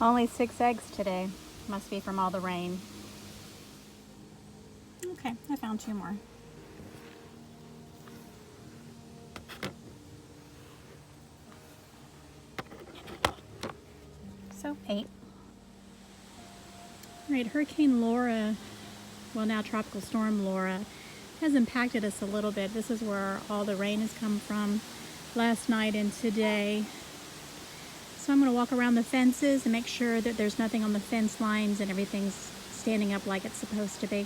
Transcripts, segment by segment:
Only 6 eggs today. Must be from all the rain. Okay, I found 2 more. So 8. All right, Hurricane Laura, well now Tropical Storm Laura, has impacted us a little bit. This is where all the rain has come from last night and today. So I'm going to walk around the fences and make sure that there's nothing on the fence lines and everything's standing up like it's supposed to be.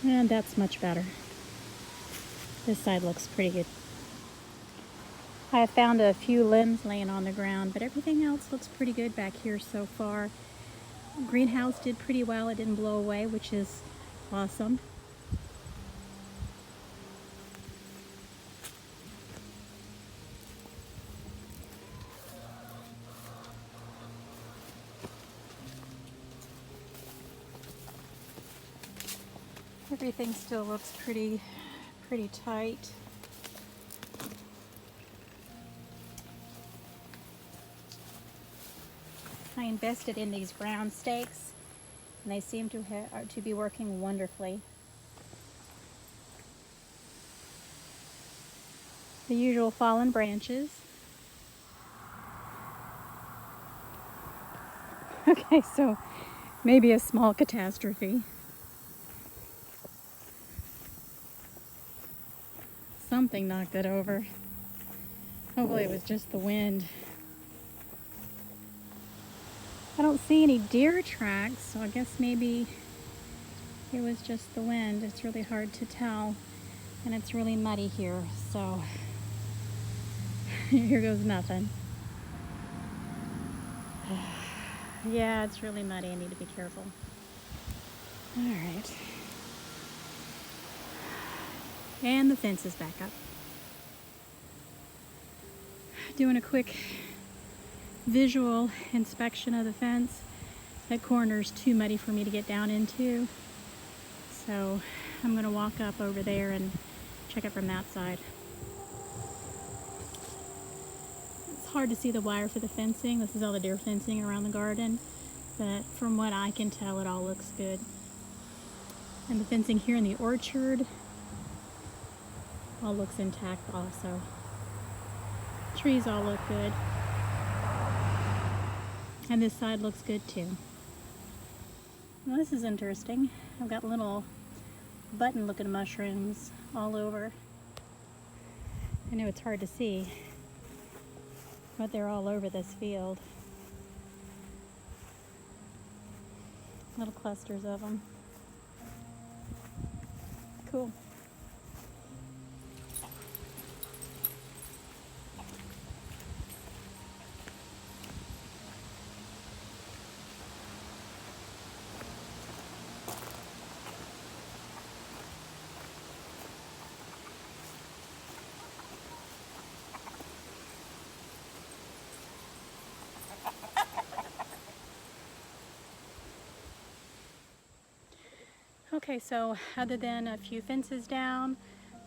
And that's much better. This side looks pretty good. I have found a few limbs laying on the ground, but everything else looks pretty good back here so far. Greenhouse did pretty well. It didn't blow away, which is awesome. Everything still looks pretty tight. I invested in these ground stakes, and they seem to be working wonderfully. The usual fallen branches. Okay, so maybe a small catastrophe. Something knocked it over. Hopefully it was just the wind. I don't see any deer tracks, so I guess maybe it was just the wind. It's really hard to tell, and it's really muddy here, so here goes nothing. Yeah, it's really muddy. I need to be careful. All right. And the fence is back up. Doing a quick visual inspection of the fence. That corner's too muddy for me to get down into, so I'm going to walk up over there and check it from that side. It's hard to see the wire for the fencing. This is all the deer fencing around the garden, but from what I can tell, it all looks good. And the fencing here in the orchard all looks intact also. Trees all look good. And this side looks good too. Well, this is interesting. I've got little button looking mushrooms all over. I know it's hard to see, but they're all over this field. Little clusters of them. Cool. Okay, so other than a few fences down,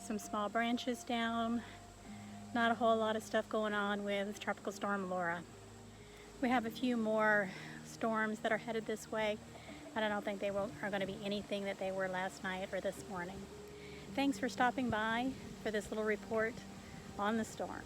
some small branches down, not a whole lot of stuff going on with Tropical Storm Laura. We have a few more storms that are headed this way, but I don't think they are going to be anything that they were last night or this morning. Thanks for stopping by for this little report on the storm.